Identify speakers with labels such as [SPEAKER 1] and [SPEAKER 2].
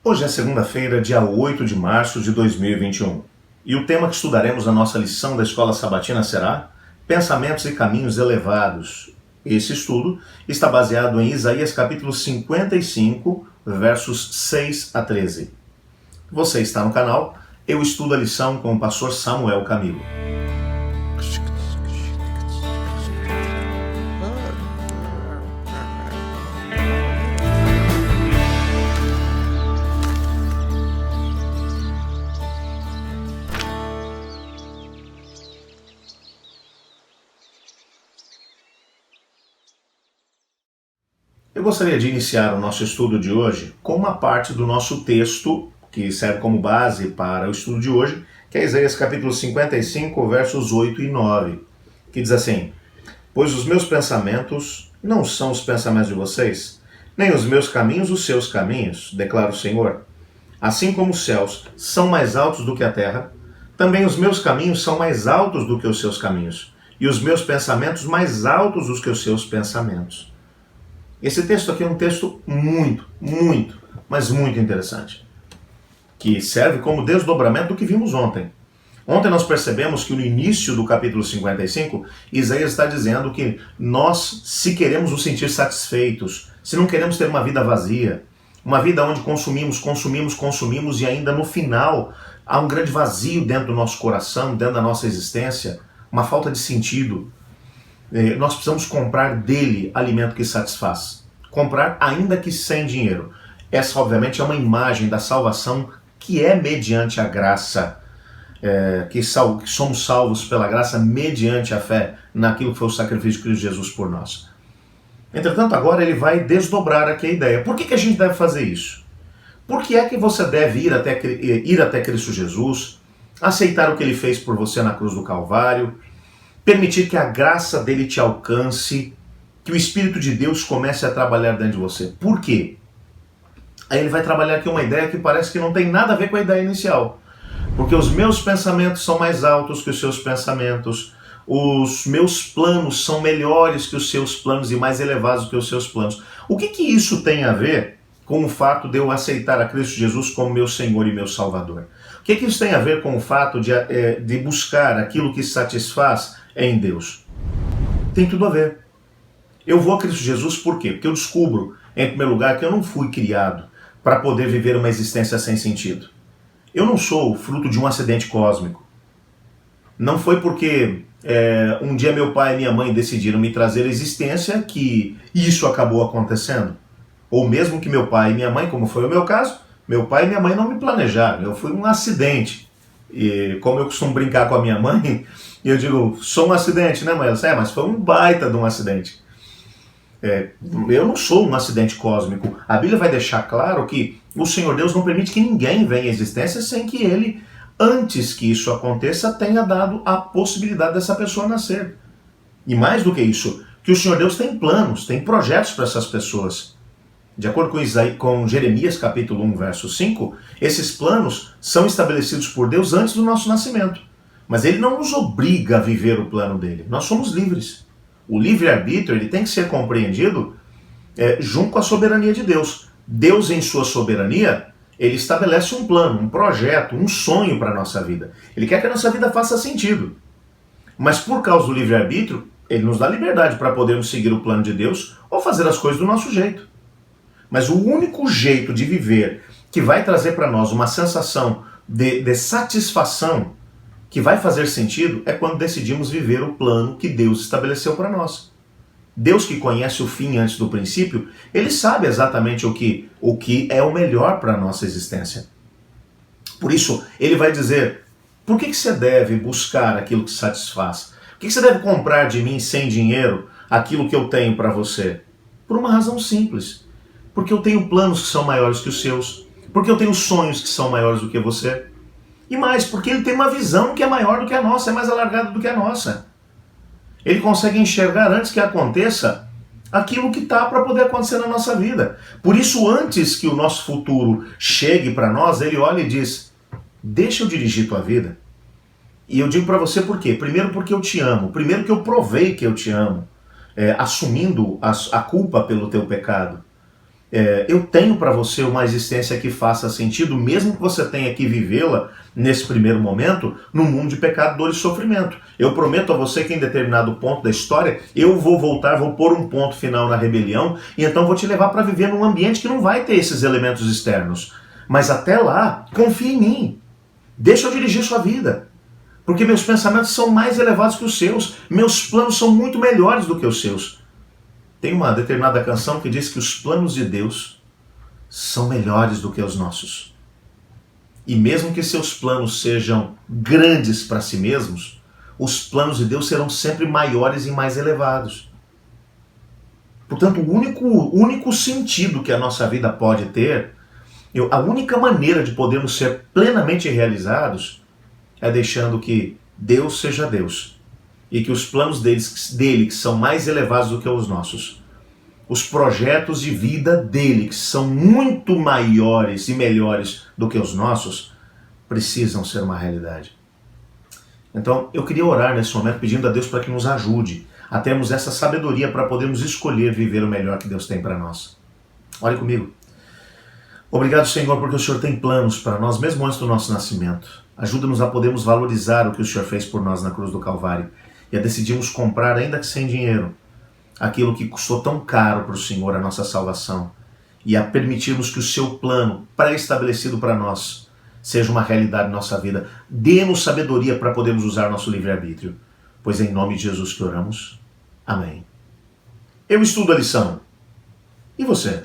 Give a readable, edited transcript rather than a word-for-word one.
[SPEAKER 1] Hoje é segunda-feira, dia 8 de março de 2021. E o tema que estudaremos na nossa lição da Escola Sabatina será Pensamentos e Caminhos Elevados. Esse estudo está baseado em Isaías capítulo 55, versos 6 a 13. Você está no canal Eu Estudo a Lição com o pastor Samuel Camilo. Eu gostaria de iniciar o nosso estudo de hoje com uma parte do nosso texto que serve como base para o estudo de hoje, que é Isaías capítulo 55, versos 8 e 9, que diz assim: Pois os meus pensamentos não são os pensamentos de vocês, nem os meus caminhos os seus caminhos, declara o Senhor. Assim como os céus são mais altos do que a terra, também os meus caminhos são mais altos do que os seus caminhos, e os meus pensamentos mais altos do que os seus pensamentos. Esse texto aqui é um texto muito interessante, que serve como desdobramento do que vimos ontem. Ontem nós percebemos que no início do capítulo 55, Isaías está dizendo que nós, se queremos nos sentir satisfeitos, se não queremos ter uma vida vazia, uma vida onde consumimos e ainda no final há um grande vazio dentro do nosso coração, dentro da nossa existência, uma falta de sentido, nós precisamos comprar dele alimento que satisfaz. Comprar ainda que sem dinheiro. Essa obviamente é uma imagem da salvação que é mediante a graça, que somos salvos pela graça mediante a fé naquilo que foi o sacrifício de Cristo Jesus por nós. Entretanto, agora ele vai desdobrar aqui a ideia. Por que a gente deve fazer isso? Por que é que você deve ir até Cristo Jesus, aceitar o que ele fez por você na cruz do Calvário, permitir que a graça dele te alcance, que o Espírito de Deus comece a trabalhar dentro de você? Por quê? Aí ele vai trabalhar aqui uma ideia que parece que não tem nada a ver com a ideia inicial. Porque os meus pensamentos são mais altos que os seus pensamentos, os meus planos são melhores que os seus planos e mais elevados que os seus planos. O que isso tem a ver com o fato de eu aceitar a Cristo Jesus como meu Senhor e meu Salvador? O que isso tem a ver com o fato de buscar aquilo que satisfaz em Deus? Tem tudo a ver. Eu vou a Cristo Jesus por quê? Porque eu descubro, em primeiro lugar, que eu não fui criado para poder viver uma existência sem sentido. Eu não sou fruto de um acidente cósmico. Não foi porque um dia meu pai e minha mãe decidiram me trazer à existência que isso acabou acontecendo. Ou mesmo que meu pai e minha mãe, como foi o meu caso, meu pai e minha mãe não me planejaram. Eu fui um acidente. E como eu costumo brincar com a minha mãe, eu digo, sou um acidente, né, mãe? Ela disse, mas foi um baita de um acidente. Eu não sou um acidente cósmico. A Bíblia vai deixar claro que o Senhor Deus não permite que ninguém venha à existência sem que Ele, antes que isso aconteça, tenha dado a possibilidade dessa pessoa nascer. E mais do que isso, que o Senhor Deus tem planos, tem projetos para essas pessoas. De acordo com Jeremias capítulo 1, verso 5, esses planos são estabelecidos por Deus antes do nosso nascimento. Mas Ele não nos obriga a viver o plano dele. Nós somos livres. O livre-arbítrio ele tem que ser compreendido junto com a soberania de Deus. Deus, em sua soberania, ele estabelece um plano, um projeto, um sonho para a nossa vida. Ele quer que a nossa vida faça sentido. Mas por causa do livre-arbítrio, ele nos dá liberdade para podermos seguir o plano de Deus ou fazer as coisas do nosso jeito. Mas o único jeito de viver que vai trazer para nós uma sensação de satisfação, que vai fazer sentido, é quando decidimos viver o plano que Deus estabeleceu para nós. Deus, que conhece o fim antes do princípio, ele sabe exatamente o que é o melhor para a nossa existência. Por isso, ele vai dizer, por que você deve buscar aquilo que satisfaz? Por que você deve comprar de mim sem dinheiro aquilo que eu tenho para você? Por uma razão simples. Porque eu tenho planos que são maiores que os seus. Porque eu tenho sonhos que são maiores do que você. E mais, porque ele tem uma visão que é maior do que a nossa, é mais alargada do que a nossa. Ele consegue enxergar antes que aconteça aquilo que está para poder acontecer na nossa vida. Por isso, antes que o nosso futuro chegue para nós, ele olha e diz, deixa eu dirigir tua vida. E eu digo para você por quê? Primeiro porque eu te amo. Primeiro que eu provei que eu te amo, assumindo a culpa pelo teu pecado. Eu tenho para você uma existência que faça sentido, mesmo que você tenha que vivê-la nesse primeiro momento, num mundo de pecado, dor e sofrimento. Eu prometo a você que em determinado ponto da história, eu vou voltar, vou pôr um ponto final na rebelião, e então vou te levar para viver num ambiente que não vai ter esses elementos externos. Mas até lá, confie em mim. Deixa eu dirigir sua vida. Porque meus pensamentos são mais elevados que os seus. Meus planos são muito melhores do que os seus. Tem uma determinada canção que diz que os planos de Deus são melhores do que os nossos. E mesmo que seus planos sejam grandes para si mesmos, os planos de Deus serão sempre maiores e mais elevados. Portanto, o único sentido que a nossa vida pode ter, a única maneira de podermos ser plenamente realizados, é deixando que Deus seja Deus. E que os planos dele, que são mais elevados do que os nossos, os projetos de vida dele, que são muito maiores e melhores do que os nossos, precisam ser uma realidade. Então, eu queria orar nesse momento pedindo a Deus para que nos ajude a termos essa sabedoria para podermos escolher viver o melhor que Deus tem para nós. Ore comigo. Obrigado, Senhor, porque o Senhor tem planos para nós, mesmo antes do nosso nascimento. Ajuda-nos a podermos valorizar o que o Senhor fez por nós na cruz do Calvário e a decidirmos comprar, ainda que sem dinheiro, aquilo que custou tão caro para o Senhor, a nossa salvação, e a permitirmos que o seu plano pré-estabelecido para nós seja uma realidade em nossa vida. Dê-nos sabedoria para podermos usar nosso livre-arbítrio, pois é em nome de Jesus que oramos. Amém. Eu estudo a lição. E você?